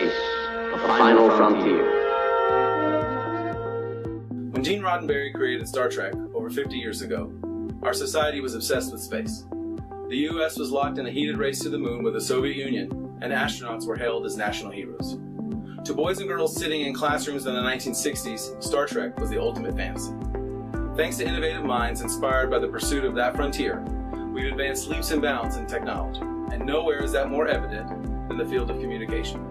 space, the final frontier. When Gene Roddenberry created Star Trek over 50 years ago, our society was obsessed with space. The U.S. was locked in a heated race to the moon with the Soviet Union, and astronauts were hailed as national heroes. To boys and girls sitting in classrooms in the 1960s, Star Trek was the ultimate fantasy. Thanks to innovative minds inspired by the pursuit of that frontier, we've advanced leaps and bounds in technology, and nowhere is that more evident than the field of communication.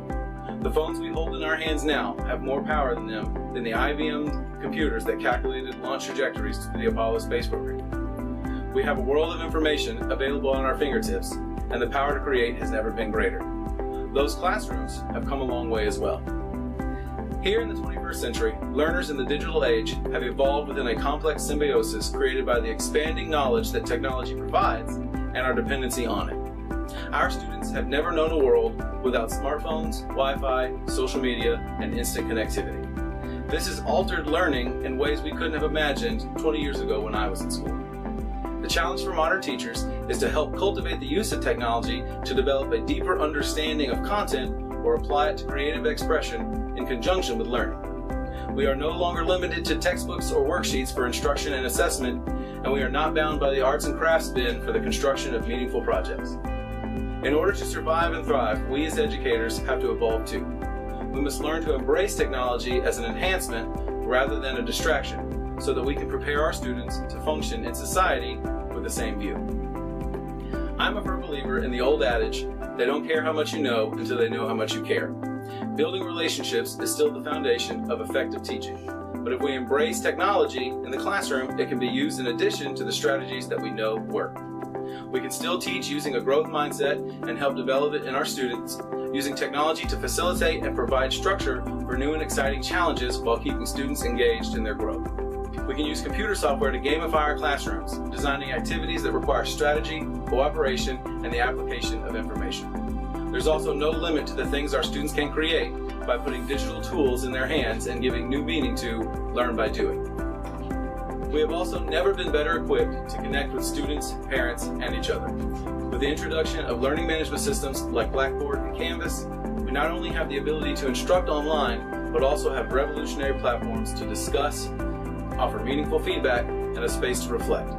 The phones we hold in our hands now have more power than the IBM computers that calculated launch trajectories to the Apollo space program. We have a world of information available on our fingertips, and the power to create has never been greater. Those classrooms have come a long way as well. Here in the 21st century, learners in the digital age have evolved within a complex symbiosis created by the expanding knowledge that technology provides and our dependency on it. Our students have never known a world without smartphones, Wi-Fi, social media, and instant connectivity. This has altered learning in ways we couldn't have imagined 20 years ago when I was in school. The challenge for modern teachers is to help cultivate the use of technology to develop a deeper understanding of content or apply it to creative expression in conjunction with learning. We are no longer limited to textbooks or worksheets for instruction and assessment, and we are not bound by the arts and crafts bin for the construction of meaningful projects. In order to survive and thrive, we as educators have to evolve too. We must learn to embrace technology as an enhancement rather than a distraction, so that we can prepare our students to function in society with the same view. I'm a firm believer in the old adage, they don't care how much you know until they know how much you care. Building relationships is still the foundation of effective teaching. But if we embrace technology in the classroom, it can be used in addition to the strategies that we know work. We can still teach using a growth mindset and help develop it in our students, using technology to facilitate and provide structure for new and exciting challenges while keeping students engaged in their growth. We can use computer software to gamify our classrooms, designing activities that require strategy, cooperation, and the application of information. There's also no limit to the things our students can create by putting digital tools in their hands and giving new meaning to learn by doing. We have also never been better equipped to connect with students, parents, and each other. With the introduction of learning management systems like Blackboard and Canvas, we not only have the ability to instruct online, but also have revolutionary platforms to discuss, offer meaningful feedback, and a space to reflect.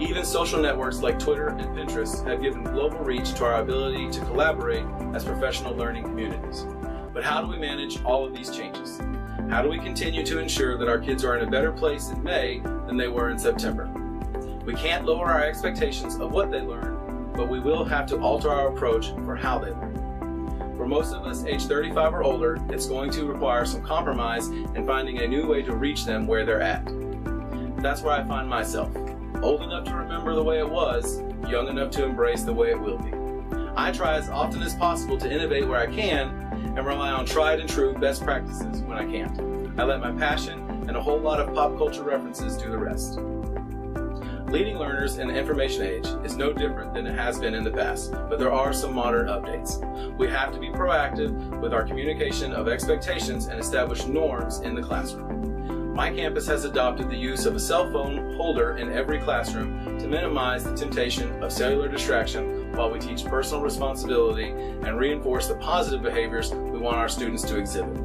Even social networks like Twitter and Pinterest have given global reach to our ability to collaborate as professional learning communities. But how do we manage all of these changes? How do we continue to ensure that our kids are in a better place in May than they were in September? We can't lower our expectations of what they learn, but we will have to alter our approach for how they learn. For most of us age 35 or older, it's going to require some compromise in finding a new way to reach them where they're at. That's where I find myself, old enough to remember the way it was, young enough to embrace the way it will be. I try as often as possible to innovate where I can and rely on tried and true best practices when I can't. I let my passion and a whole lot of pop culture references do the rest. Leading learners in the information age is no different than it has been in the past, but there are some modern updates. We have to be proactive with our communication of expectations and establish norms in the classroom. My campus has adopted the use of a cell phone holder in every classroom to minimize the temptation of cellular distraction while we teach personal responsibility and reinforce the positive behaviors we want our students to exhibit.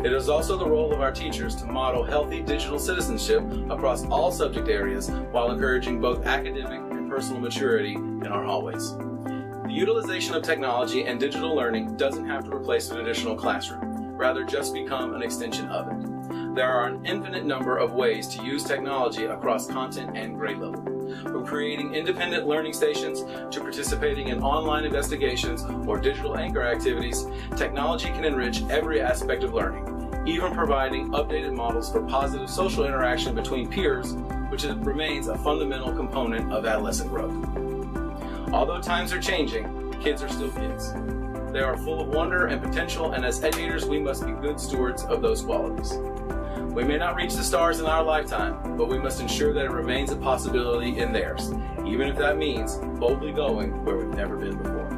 It is also the role of our teachers to model healthy digital citizenship across all subject areas while encouraging both academic and personal maturity in our hallways. The utilization of technology and digital learning doesn't have to replace a traditional classroom, rather just become an extension of it. There are an infinite number of ways to use technology across content and grade level. From creating independent learning stations to participating in online investigations or digital anchor activities, technology can enrich every aspect of learning, even providing updated models for positive social interaction between peers, which remains a fundamental component of adolescent growth. Although times are changing, kids are still kids. They are full of wonder and potential, and as educators, we must be good stewards of those qualities. We may not reach the stars in our lifetime, but we must ensure that it remains a possibility in theirs, even if that means boldly going where we've never been before.